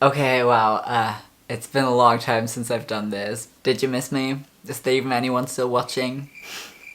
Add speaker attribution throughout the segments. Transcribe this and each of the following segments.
Speaker 1: Okay, wow, it's been a long time since I've done this. Did you miss me? Is there even anyone still watching?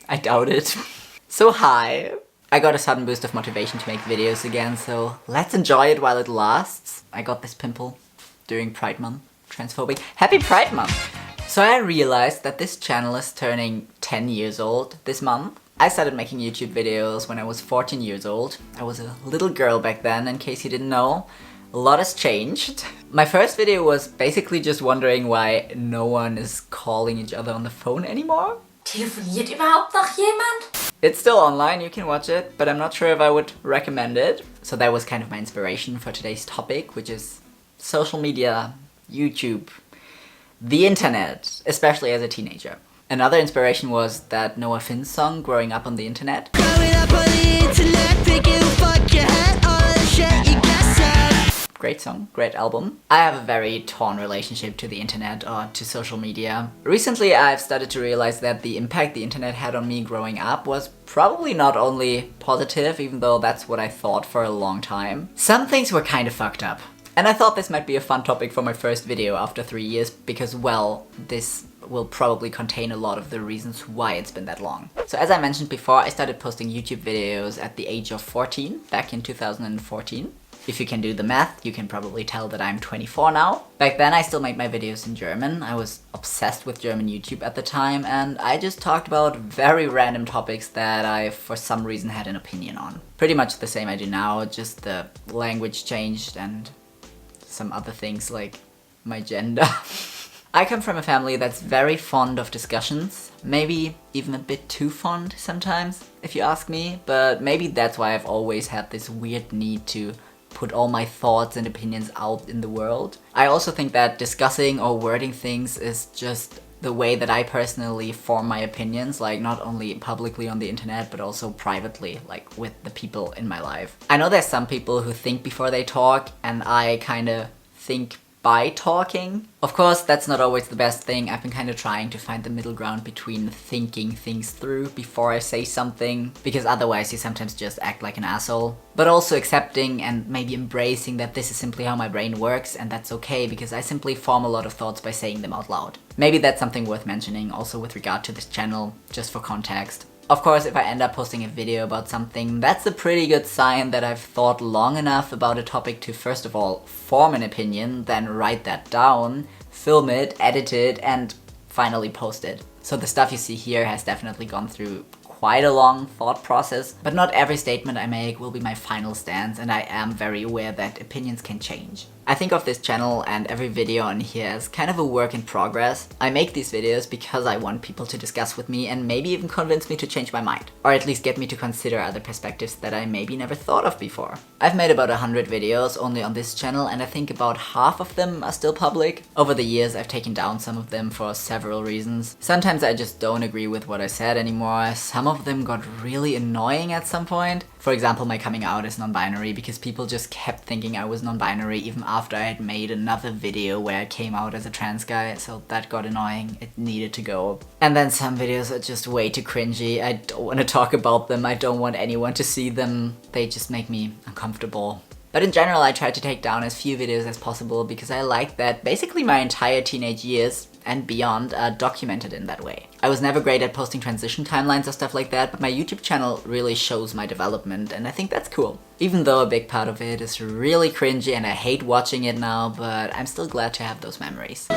Speaker 1: I doubt it. So hi! I got a sudden boost of motivation to make videos again, so let's enjoy it while it lasts. I got this pimple during Pride Month. Transphobic. Happy Pride Month! So I realized that this channel is turning 10 years old this month. I started making YouTube videos when I was 14 years old. I was a little girl back then, in case you didn't know. A lot has changed. My first video was basically just wondering why no one is calling each other on the phone anymore.
Speaker 2: Telefoniert überhaupt noch jemand?
Speaker 1: It's still online, you can watch it, but I'm not sure if I would recommend it. So that was kind of my inspiration for today's topic, which is social media, YouTube, the internet, especially as a teenager. Another inspiration was that Noah Finn's song, Growing Up on the Internet.
Speaker 3: Growing up on the internet, thinking fuck your head, all the shit you guess up.
Speaker 1: Great song, great album. I have a very torn relationship to the internet or to social media. Recently I've started to realize that the impact the internet had on me growing up was probably not only positive, even though that's what I thought for a long time. Some things were kind of fucked up. And I thought this might be a fun topic for my first video after 3 years because, well, this will probably contain a lot of the reasons why it's been that long. So as I mentioned before, I started posting YouTube videos at the age of 14, back in 2014. If you can do the math, you can probably tell that I'm 24 now. Back then I still made my videos in German. I was obsessed with German YouTube at the time, and I just talked about very random topics that I for some reason had an opinion on. Pretty much the same I do now, just the language changed and some other things like my gender. I come from a family that's very fond of discussions, maybe even a bit too fond sometimes, if you ask me, but maybe that's why I've always had this weird need to put all my thoughts and opinions out in the world. I also think that discussing or wording things is just the way that I personally form my opinions, like not only publicly on the internet, but also privately, like with the people in my life. I know there's some people who think before they talk, and I kinda think by talking. Of course, that's not always the best thing. I've been kind of trying to find the middle ground between thinking things through before I say something, because otherwise you sometimes just act like an asshole. But also accepting and maybe embracing that this is simply how my brain works, and that's okay, because I simply form a lot of thoughts by saying them out loud. Maybe that's something worth mentioning also with regard to this channel, just for context. Of course, if I end up posting a video about something, that's a pretty good sign that I've thought long enough about a topic to first of all form an opinion, then write that down, film it, edit it, and finally post it. So the stuff you see here has definitely gone through quite a long thought process, but not every statement I make will be my final stance, and I am very aware that opinions can change. I think of this channel and every video on here as kind of a work in progress. I make these videos because I want people to discuss with me and maybe even convince me to change my mind, or at least get me to consider other perspectives that I maybe never thought of before. I've made about 100 videos only on this channel, and I think about half of them are still public. Over the years I've taken down some of them for several reasons. Sometimes I just don't agree with what I said anymore. Some of them got really annoying at some point. For example, my coming out as non-binary, because people just kept thinking I was non-binary even after I had made another video where I came out as a trans guy, so that got annoying. It needed to go. And then some videos are just way too cringy. I don't want to talk about them. I don't want anyone to see them. They just make me uncomfortable. But in general, I try to take down as few videos as possible because I like that basically my entire teenage years and beyond are documented in that way. I was never great at posting transition timelines or stuff like that, but my YouTube channel really shows my development, and I think that's cool. Even though a big part of it is really cringy and I hate watching it now, but I'm still glad to have those memories.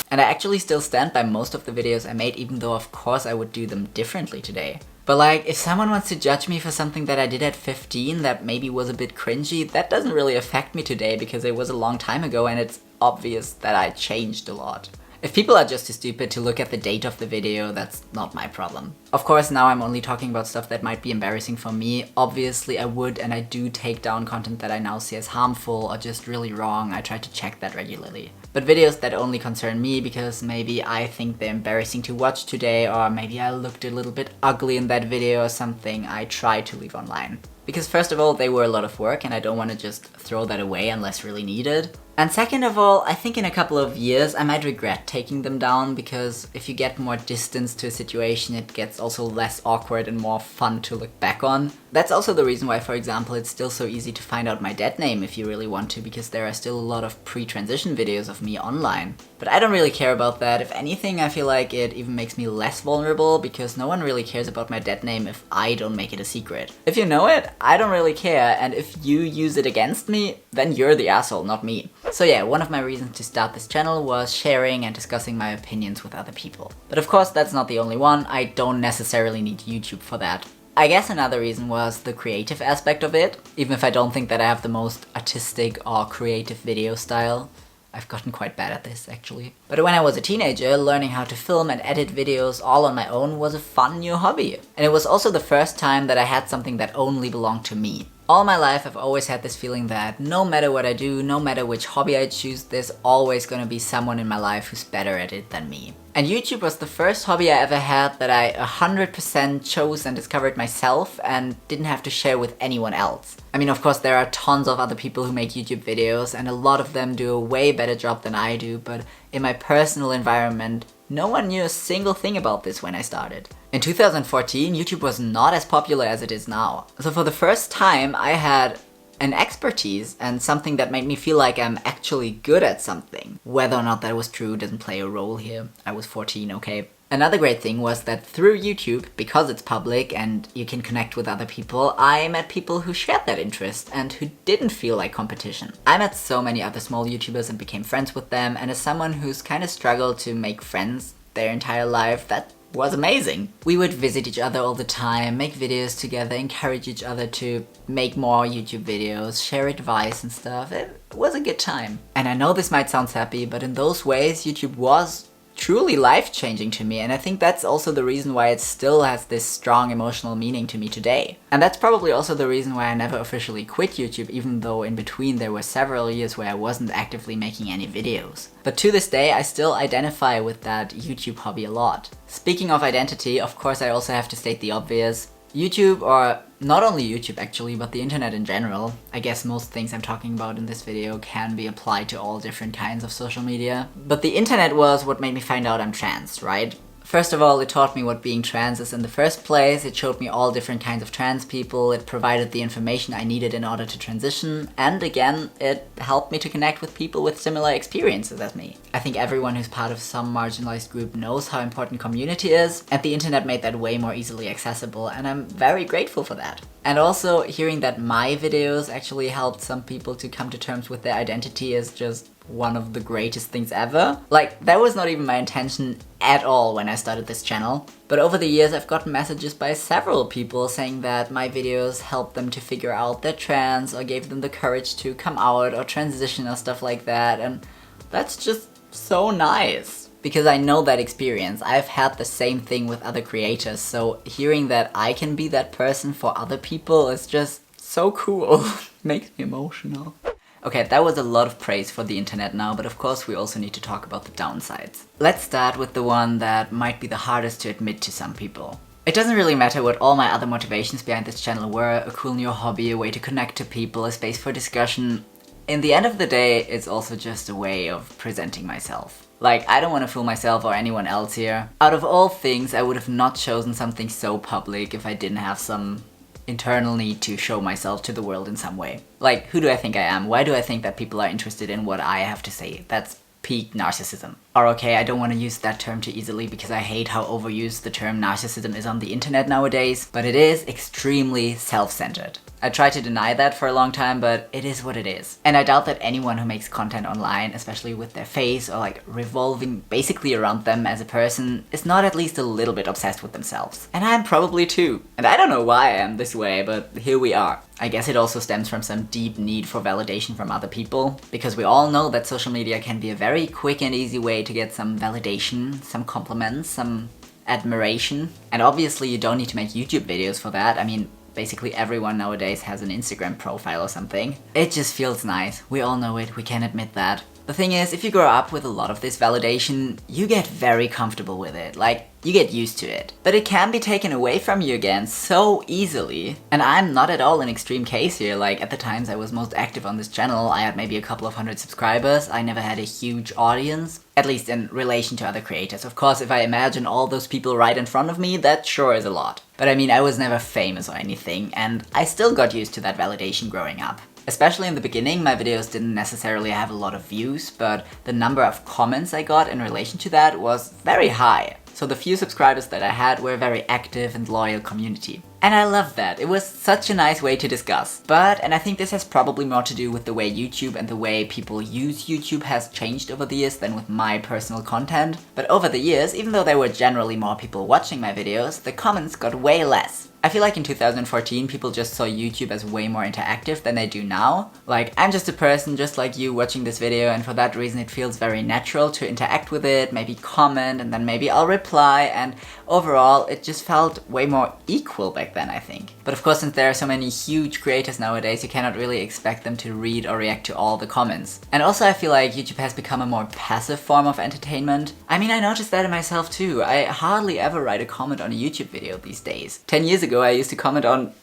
Speaker 1: And I actually still stand by most of the videos I made, even though of course I would do them differently today. But like, if someone wants to judge me for something that I did at 15 that maybe was a bit cringy, that doesn't really affect me today because it was a long time ago and it's obvious that I changed a lot. If people are just too stupid to look at the date of the video, that's not my problem. Of course, now I'm only talking about stuff that might be embarrassing for me. Obviously I would and I do take down content that I now see as harmful or just really wrong. I try to check that regularly. But videos that only concern me because maybe I think they're embarrassing to watch today, or maybe I looked a little bit ugly in that video or something, I try to leave online. Because first of all, they were a lot of work and I don't want to just throw that away unless really needed. And second of all, I think in a couple of years I might regret taking them down, because if you get more distance to a situation, it gets also less awkward and more fun to look back on. That's also the reason why, for example, it's still so easy to find out my dead name if you really want to, because there are still a lot of pre-transition videos of me online. But I don't really care about that. If anything, I feel like it even makes me less vulnerable, because no one really cares about my dead name if I don't make it a secret. If you know it, I don't really care, and if you use it against me, then you're the asshole, not me. So yeah, one of my reasons to start this channel was sharing and discussing my opinions with other people. But of course, that's not the only one. I don't necessarily need YouTube for that. I guess another reason was the creative aspect of it, even if I don't think that I have the most artistic or creative video style. I've gotten quite bad at this, actually. But when I was a teenager, learning how to film and edit videos all on my own was a fun new hobby. And it was also the first time that I had something that only belonged to me. All my life I've always had this feeling that no matter what I do, no matter which hobby I choose, there's always gonna be someone in my life who's better at it than me. And YouTube was the first hobby I ever had that I 100% chose and discovered myself and didn't have to share with anyone else. I mean, of course, there are tons of other people who make YouTube videos and a lot of them do a way better job than I do, but in my personal environment, no one knew a single thing about this when I started. In 2014, YouTube was not as popular as it is now. So for the first time, I had an expertise and something that made me feel like I'm actually good at something. Whether or not that was true doesn't play a role here. I was 14, okay? Another great thing was that through YouTube, because it's public and you can connect with other people, I met people who shared that interest and who didn't feel like competition. I met so many other small YouTubers and became friends with them, and as someone who's kind of struggled to make friends their entire life, that was amazing. We would visit each other all the time, make videos together, encourage each other to make more YouTube videos, share advice and stuff. It was a good time. And I know this might sound sappy, but in those ways, YouTube was truly life-changing to me, and I think that's also the reason why it still has this strong emotional meaning to me today. And that's probably also the reason why I never officially quit YouTube, even though in between there were several years where I wasn't actively making any videos. But to this day, I still identify with that YouTube hobby a lot. Speaking of identity, of course I also have to state the obvious. YouTube, or not only YouTube actually, but the internet in general, I guess most things I'm talking about in this video can be applied to all different kinds of social media. But the internet was what made me find out I'm trans, right? First of all, it taught me what being trans is in the first place, it showed me all different kinds of trans people, it provided the information I needed in order to transition, and again, it helped me to connect with people with similar experiences as me. I think everyone who's part of some marginalized group knows how important community is, and the internet made that way more easily accessible, and I'm very grateful for that. And also, hearing that my videos actually helped some people to come to terms with their identity is just one of the greatest things ever. Like, that was not even my intention at all when I started this channel. But over the years I've gotten messages by several people saying that my videos helped them to figure out they're trans or gave them the courage to come out or transition or stuff like that, and that's just so nice. Because I know that experience. I've had the same thing with other creators, so hearing that I can be that person for other people is just so cool. Makes me emotional. Okay, that was a lot of praise for the internet now, but of course we also need to talk about the downsides. Let's start with the one that might be the hardest to admit to some people. It doesn't really matter what all my other motivations behind this channel were, a cool new hobby, a way to connect to people, a space for discussion. In the end of the day, it's also just a way of presenting myself. Like, I don't want to fool myself or anyone else here. Out of all things, I would have not chosen something so public if I didn't have some internal need to show myself to the world in some way. Like, who do I think I am? Why do I think that people are interested in what I have to say? That's peak narcissism. Or okay, I don't want to use that term too easily because I hate how overused the term narcissism is on the internet nowadays, but it is extremely self-centered. I tried to deny that for a long time, but it is what it is. And I doubt that anyone who makes content online, especially with their face or like revolving basically around them as a person, is not at least a little bit obsessed with themselves. And I'm probably too. And I don't know why I am this way, but here we are. I guess it also stems from some deep need for validation from other people, because we all know that social media can be a very quick and easy way to get some validation, some compliments, some admiration. And obviously you don't need to make YouTube videos for that. I mean, basically everyone nowadays has an Instagram profile or something. It just feels nice. We all know it, we can admit that. The thing is, if you grow up with a lot of this validation, you get very comfortable with it. Like, you get used to it. But it can be taken away from you again so easily. And I'm not at all an extreme case here. Like, at the times I was most active on this channel, I had maybe a couple of hundred subscribers. I never had a huge audience, at least in relation to other creators. Of course, if I imagine all those people right in front of me, that sure is a lot. But I mean, I was never famous or anything, and I still got used to that validation growing up. Especially in the beginning, my videos didn't necessarily have a lot of views, but the number of comments I got in relation to that was very high. So the few subscribers that I had were a very active and loyal community. And I loved that. It was such a nice way to discuss. But, and I think this has probably more to do with the way YouTube and the way people use YouTube has changed over the years than with my personal content. But over the years, even though there were generally more people watching my videos, the comments got way less. I feel like in 2014 people just saw YouTube as way more interactive than they do now. Like, I'm just a person just like you watching this video, and for that reason it feels very natural to interact with it, maybe comment, and then maybe I'll reply, and overall it just felt way more equal back then, I think. But of course, since there are so many huge creators nowadays, you cannot really expect them to read or react to all the comments. And also I feel like YouTube has become a more passive form of entertainment. I mean, I noticed that in myself too. I hardly ever write a comment on a YouTube video these days. 10 years ago I used to comment on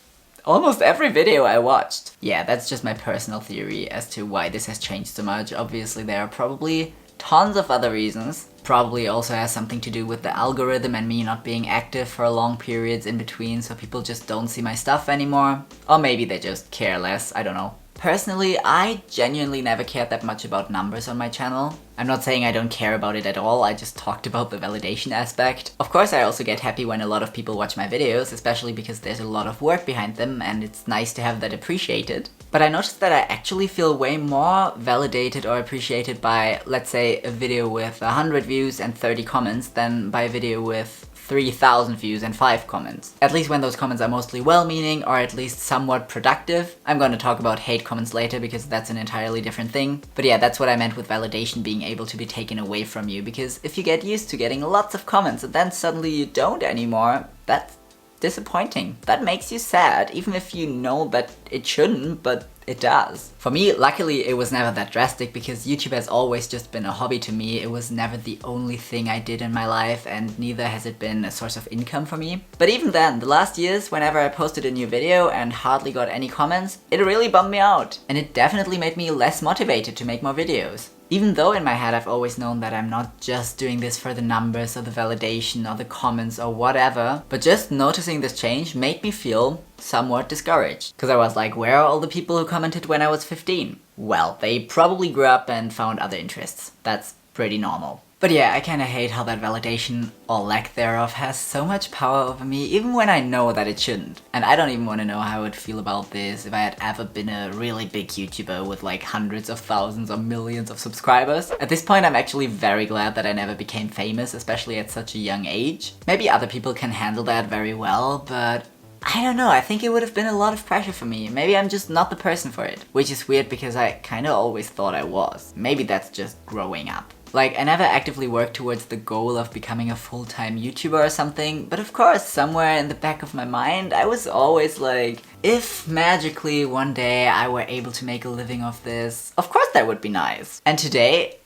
Speaker 1: almost every video I watched. Yeah, that's just my personal theory as to why this has changed so much. Obviously there are probably tons of other reasons. Probably also has something to do with the algorithm and me not being active for long periods in between, so people just don't see my stuff anymore. Or maybe they just care less, I don't know. Personally, I genuinely never cared that much about numbers on my channel. I'm not saying I don't care about it at all, I just talked about the validation aspect. Of course, I also get happy when a lot of people watch my videos, especially because there's a lot of work behind them and it's nice to have that appreciated. But I noticed that I actually feel way more validated or appreciated by, let's say, a video with 100 views and 30 comments than by a video with 3,000 views and 5 comments. At least when those comments are mostly well-meaning or at least somewhat productive. I'm gonna talk about hate comments later because that's an entirely different thing. But yeah, that's what I meant with validation being able to be taken away from you, because if you get used to getting lots of comments and then suddenly you don't anymore, that's disappointing. That makes you sad, even if you know that it shouldn't, but it does. For me, luckily, it was never that drastic because YouTube has always just been a hobby to me. It was never the only thing I did in my life, and neither has it been a source of income for me. But even then, the last years, whenever I posted a new video and hardly got any comments, it really bummed me out. And it definitely made me less motivated to make more videos. Even though in my head I've always known that I'm not just doing this for the numbers or the validation or the comments or whatever, but just noticing this change made me feel somewhat discouraged. Because I was like, where are all the people who commented when I was 15? Well, they probably grew up and found other interests. That's pretty normal. But yeah, I kinda hate how that validation, or lack thereof, has so much power over me, even when I know that it shouldn't. And I don't even wanna know how I would feel about this if I had ever been a really big YouTuber with like hundreds of thousands or millions of subscribers. At this point, I'm actually very glad that I never became famous, especially at such a young age. Maybe other people can handle that very well, but I don't know, I think it would have been a lot of pressure for me. Maybe I'm just not the person for it. Which is weird because I kinda always thought I was. Maybe that's just growing up. Like, I never actively worked towards the goal of becoming a full-time YouTuber or something, but of course, somewhere in the back of my mind, I was always like, if magically one day I were able to make a living off this, of course that would be nice. And today,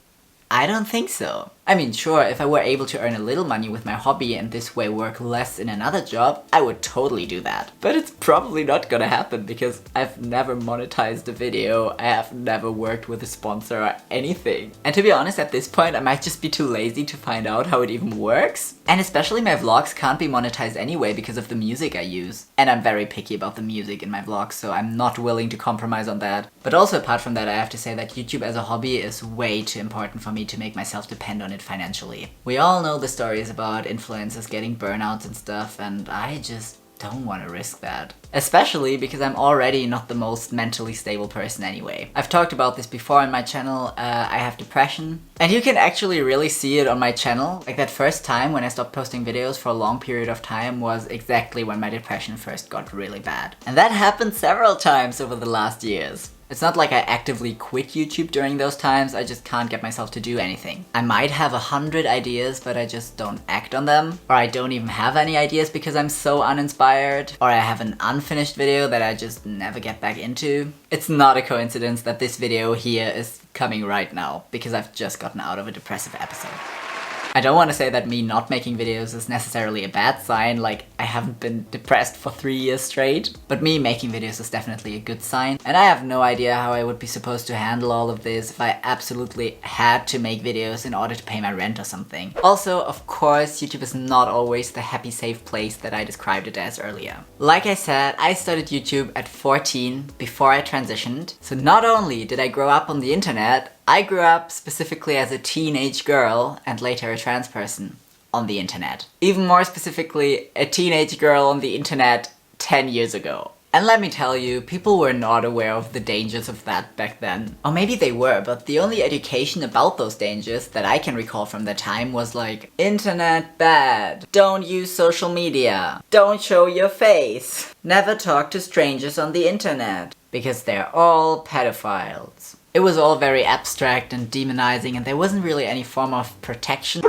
Speaker 1: I don't think so. I mean, sure, if I were able to earn a little money with my hobby and this way work less in another job, I would totally do that. But it's probably not gonna happen because I've never monetized a video, I have never worked with a sponsor or anything. And to be honest, at this point, I might just be too lazy to find out how it even works. And especially my vlogs can't be monetized anyway because of the music I use. And I'm very picky about the music in my vlogs, so I'm not willing to compromise on that. But also apart from that, I have to say that YouTube as a hobby is way too important for me to make myself depend on it financially. We all know the stories about influencers getting burnouts and stuff, and I just don't want to risk that. Especially because I'm already not the most mentally stable person anyway. I've talked about this before on my channel, I have depression. And you can actually really see it on my channel. Like that first time when I stopped posting videos for a long period of time was exactly when my depression first got really bad. And that happened several times over the last years. It's not like I actively quit YouTube during those times, I just can't get myself to do anything. I might have 100 ideas, but I just don't act on them. Or I don't even have any ideas because I'm so uninspired. Or I have an unfinished video that I just never get back into. It's not a coincidence that this video here is coming right now, because I've just gotten out of a depressive episode. I don't want to say that me not making videos is necessarily a bad sign, like I haven't been depressed for 3 years straight, but me making videos is definitely a good sign, and I have no idea how I would be supposed to handle all of this if I absolutely had to make videos in order to pay my rent or something. Also, of course, YouTube is not always the happy safe place that I described it as earlier. Like I said, I started YouTube at 14 before I transitioned, so not only did I grow up on the internet, I grew up specifically as a teenage girl and later a trans person on the internet. Even more specifically, a teenage girl on the internet 10 years ago. And let me tell you, people were not aware of the dangers of that back then. Or maybe they were, but the only education about those dangers that I can recall from that time was like, internet bad, don't use social media, don't show your face, never talk to strangers on the internet, because they're all pedophiles. It was all very abstract and demonizing, and there wasn't really any form of protection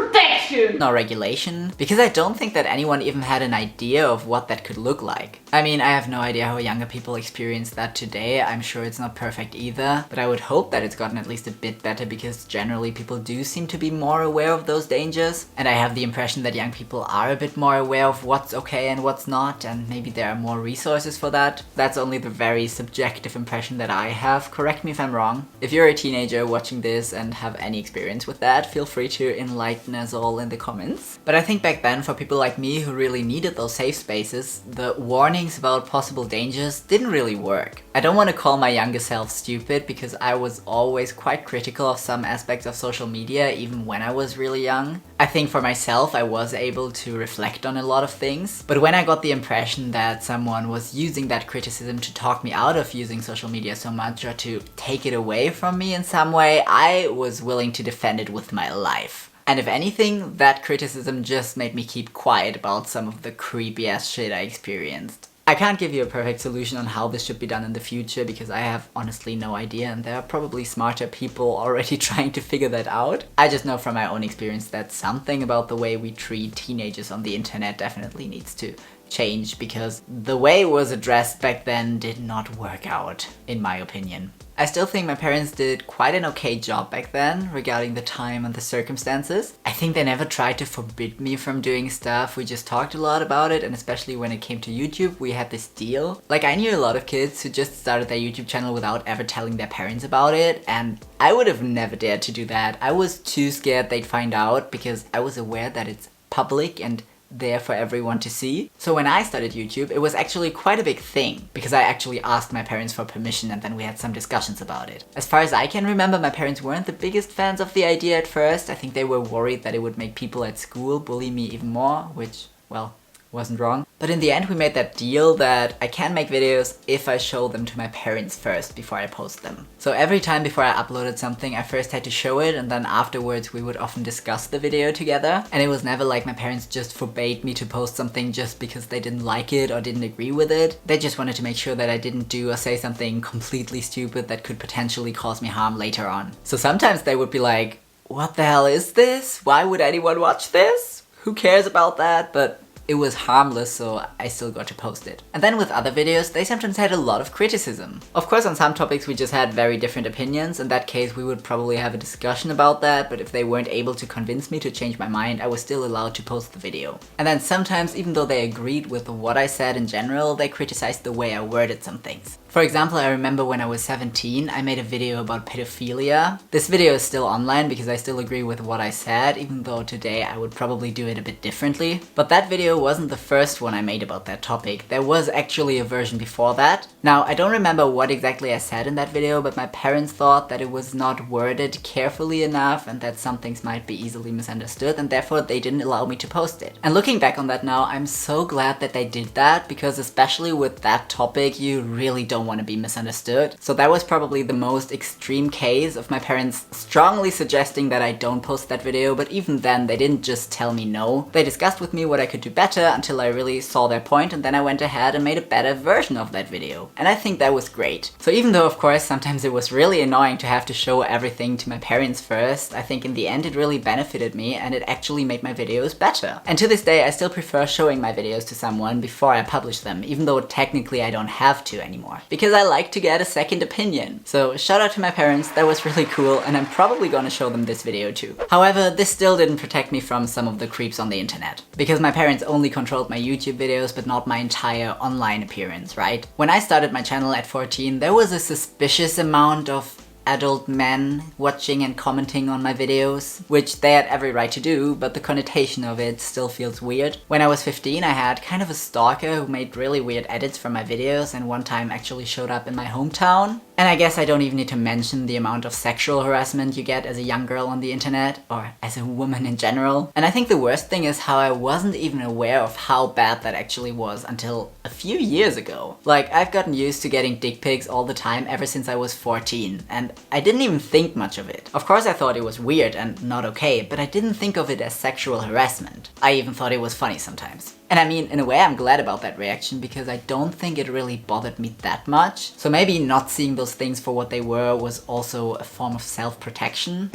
Speaker 1: or regulation, because I don't think that anyone even had an idea of what that could look like. I mean, I have no idea how younger people experience that today. I'm sure it's not perfect either, but I would hope that it's gotten at least a bit better, because generally people do seem to be more aware of those dangers, and I have the impression that young people are a bit more aware of what's okay and what's not, and maybe there are more resources for that. That's only the very subjective impression that I have. Correct me if I'm wrong. If you're a teenager watching this and have any experience with that, feel free to enlighten us all in the comments. But I think back then, for people like me who really needed those safe spaces, the warnings about possible dangers didn't really work. I don't want to call my younger self stupid, because I was always quite critical of some aspects of social media, even when I was really young. I think for myself, I was able to reflect on a lot of things, but when I got the impression that someone was using that criticism to talk me out of using social media so much, or to take it away from me in some way, I was willing to defend it with my life. And if anything, that criticism just made me keep quiet about some of the creepy ass shit I experienced. I can't give you a perfect solution on how this should be done in the future, because I have honestly no idea, and there are probably smarter people already trying to figure that out. I just know from my own experience that something about the way we treat teenagers on the internet definitely needs to change, because the way it was addressed back then did not work out, in my opinion. I still think my parents did quite an okay job back then regarding the time and the circumstances. I think they never tried to forbid me from doing stuff, we just talked a lot about it, and especially when it came to YouTube, we had this deal. Like, I knew a lot of kids who just started their YouTube channel without ever telling their parents about it, and I would have never dared to do that. I was too scared they'd find out, because I was aware that it's public and there for everyone to see. So when I started YouTube, it was actually quite a big thing, because I actually asked my parents for permission and then we had some discussions about it. As far as I can remember, my parents weren't the biggest fans of the idea at first. I think they were worried that it would make people at school bully me even more, which, well, wasn't wrong. But in the end, we made that deal that I can make videos if I show them to my parents first before I post them. So every time before I uploaded something, I first had to show it, and then afterwards we would often discuss the video together. And it was never like my parents just forbade me to post something just because they didn't like it or didn't agree with it. They just wanted to make sure that I didn't do or say something completely stupid that could potentially cause me harm later on. So sometimes they would be like, what the hell is this? Why would anyone watch this? Who cares about that? But it was harmless, so I still got to post it. And then with other videos, they sometimes had a lot of criticism. Of course, on some topics we just had very different opinions. In that case, we would probably have a discussion about that, but if they weren't able to convince me to change my mind, I was still allowed to post the video. And then sometimes, even though they agreed with what I said in general, they criticized the way I worded some things. For example, I remember when I was 17, I made a video about pedophilia. This video is still online because I still agree with what I said, even though today I would probably do it a bit differently. But that video wasn't the first one I made about that topic. There was actually a version before that. Now, I don't remember what exactly I said in that video, but my parents thought that it was not worded carefully enough and that some things might be easily misunderstood, and therefore they didn't allow me to post it. And looking back on that now, I'm so glad that they did that, because especially with that topic, you really don't don't want to be misunderstood. So that was probably the most extreme case of my parents strongly suggesting that I don't post that video, but even then they didn't just tell me no. They discussed with me what I could do better until I really saw their point, and then I went ahead and made a better version of that video. And I think that was great. So even though of course sometimes it was really annoying to have to show everything to my parents first, I think in the end it really benefited me and it actually made my videos better. And to this day I still prefer showing my videos to someone before I publish them, even though technically I don't have to anymore, because I like to get a second opinion. So shout out to my parents, that was really cool, and I'm probably gonna show them this video too. However, this still didn't protect me from some of the creeps on the internet, because my parents only controlled my YouTube videos but not my entire online appearance, right? When I started my channel at 14, there was a suspicious amount of adult men watching and commenting on my videos, which they had every right to do, but the connotation of it still feels weird. When I was 15, I had kind of a stalker who made really weird edits for my videos and one time actually showed up in my hometown. And I guess I don't even need to mention the amount of sexual harassment you get as a young girl on the internet, or as a woman in general. And I think the worst thing is how I wasn't even aware of how bad that actually was until a few years ago. Like, I've gotten used to getting dick pics all the time ever since I was 14, and I didn't even think much of it. Of course I thought it was weird and not okay, but I didn't think of it as sexual harassment. I even thought it was funny sometimes. And I mean, in a way I'm glad about that reaction, because I don't think it really bothered me that much. So maybe not seeing those things for what they were was also a form of self-protection.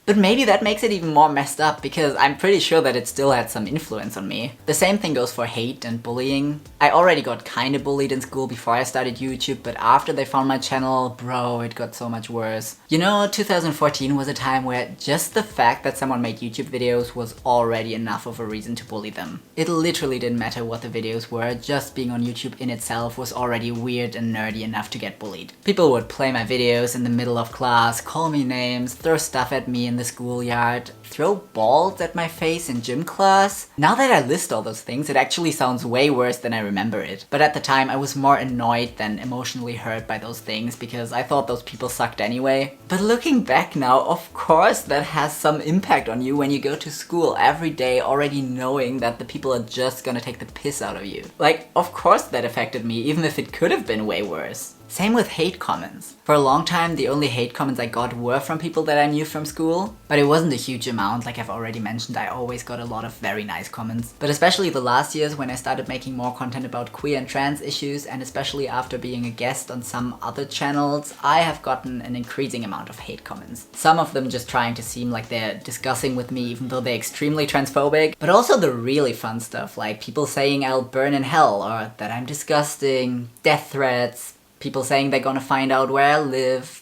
Speaker 1: But maybe that makes it even more messed up, because I'm pretty sure that it still had some influence on me. The same thing goes for hate and bullying. I already got kinda bullied in school before I started YouTube, but after they found my channel, bro, it got so much worse. You know, 2014 was a time where just the fact that someone made YouTube videos was already enough of a reason to bully them. It literally didn't matter what the videos were, just being on YouTube in itself was already weird and nerdy enough to get bullied. People would play my videos in the middle of class, call me names, throw stuff at me in the schoolyard, throw balls at my face in gym class. Now that I list all those things, it actually sounds way worse than I remember it. But at the time I was more annoyed than emotionally hurt by those things, because I thought those people sucked anyway. But looking back now, of course that has some impact on you when you go to school every day already knowing that the people are just gonna take the piss out of you. Like, of course that affected me, even if it could have been way worse. Same with hate comments. For a long time, the only hate comments I got were from people that I knew from school, but it wasn't a huge amount. Like I've already mentioned, I always got a lot of very nice comments. But especially the last years when I started making more content about queer and trans issues, and especially after being a guest on some other channels, I have gotten an increasing amount of hate comments. Some of them just trying to seem like they're discussing with me even though they're extremely transphobic, but also the really fun stuff, like people saying I'll burn in hell, or that I'm disgusting, death threats, people saying they're gonna find out where I live,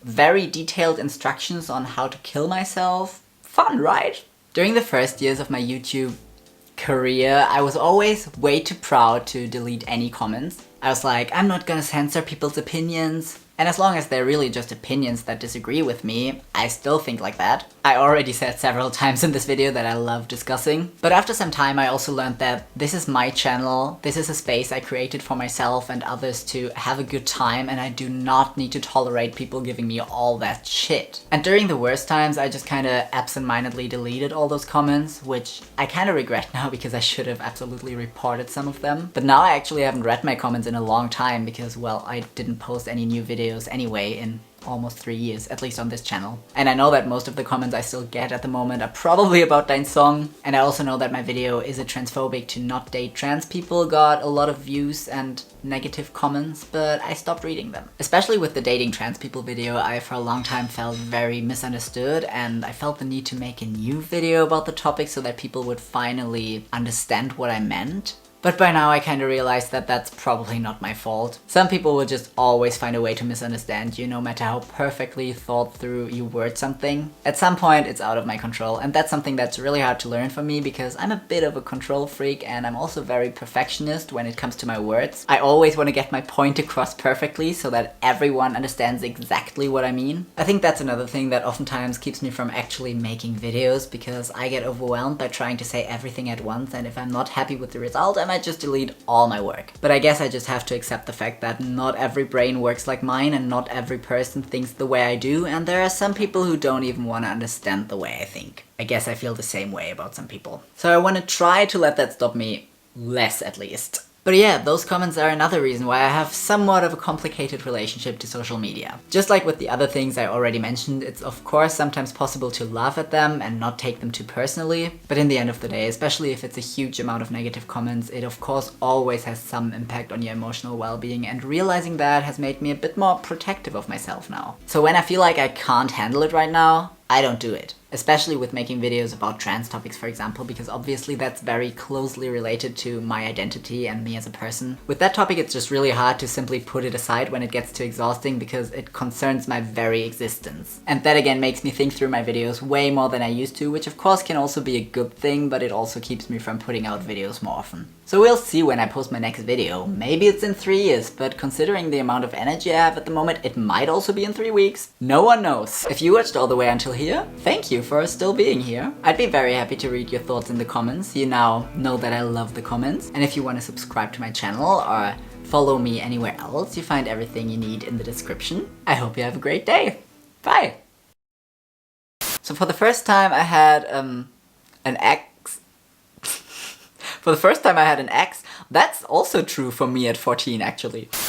Speaker 1: very detailed instructions on how to kill myself. Fun, right? During the first years of my YouTube career, I was always way too proud to delete any comments. I was like, I'm not gonna censor people's opinions. And as long as they're really just opinions that disagree with me, I still think like that. I already said several times in this video that I love discussing. But after some time I also learned that this is my channel, this is a space I created for myself and others to have a good time, and I do not need to tolerate people giving me all that shit. And during the worst times I just kinda absentmindedly deleted all those comments, which I kinda regret now because I should have absolutely reported some of them. But now I actually haven't read my comments in a long time because, well, I didn't post any new videos anyway in almost 3 years, at least on this channel. And I know that most of the comments I still get at the moment are probably about Dein Song. And I also know that my video "Is it transphobic to not date trans people" got a lot of views and negative comments, but I stopped reading them. Especially with the dating trans people video, I for a long time felt very misunderstood, and I felt the need to make a new video about the topic so that people would finally understand what I meant. But by now I kinda realized that that's probably not my fault. Some people will just always find a way to misunderstand you, no matter how perfectly thought through you word something. At some point it's out of my control, and that's something that's really hard to learn for me because I'm a bit of a control freak, and I'm also very perfectionist when it comes to my words. I always want to get my point across perfectly so that everyone understands exactly what I mean. I think that's another thing that oftentimes keeps me from actually making videos, because I get overwhelmed by trying to say everything at once, and if I'm not happy with the result, I might just delete all my work. But I guess I just have to accept the fact that not every brain works like mine, and not every person thinks the way I do, and there are some people who don't even want to understand the way I think. I guess I feel the same way about some people. So I want to try to let that stop me less, at least. But yeah, those comments are another reason why I have somewhat of a complicated relationship to social media. Just like with the other things I already mentioned, it's of course sometimes possible to laugh at them and not take them too personally, but in the end of the day, especially if it's a huge amount of negative comments, it of course always has some impact on your emotional well-being, and realizing that has made me a bit more protective of myself now. So when I feel like I can't handle it right now, I don't do it. Especially with making videos about trans topics, for example, because obviously that's very closely related to my identity and me as a person. With that topic, it's just really hard to simply put it aside when it gets too exhausting, because it concerns my very existence. And that again makes me think through my videos way more than I used to, which of course can also be a good thing, but it also keeps me from putting out videos more often. So we'll see when I post my next video. Maybe it's in 3 years, but considering the amount of energy I have at the moment, it might also be in 3 weeks. No one knows. If you watched all the way until here, thank you for still being here. I'd be very happy to read your thoughts in the comments. You now know that I love the comments. And if you want to subscribe to my channel or follow me anywhere else, you find everything you need in the description. I hope you have a great day. Bye! So for the first time I had an ex. For the first time I had an ex. That's also true for me at 14 actually.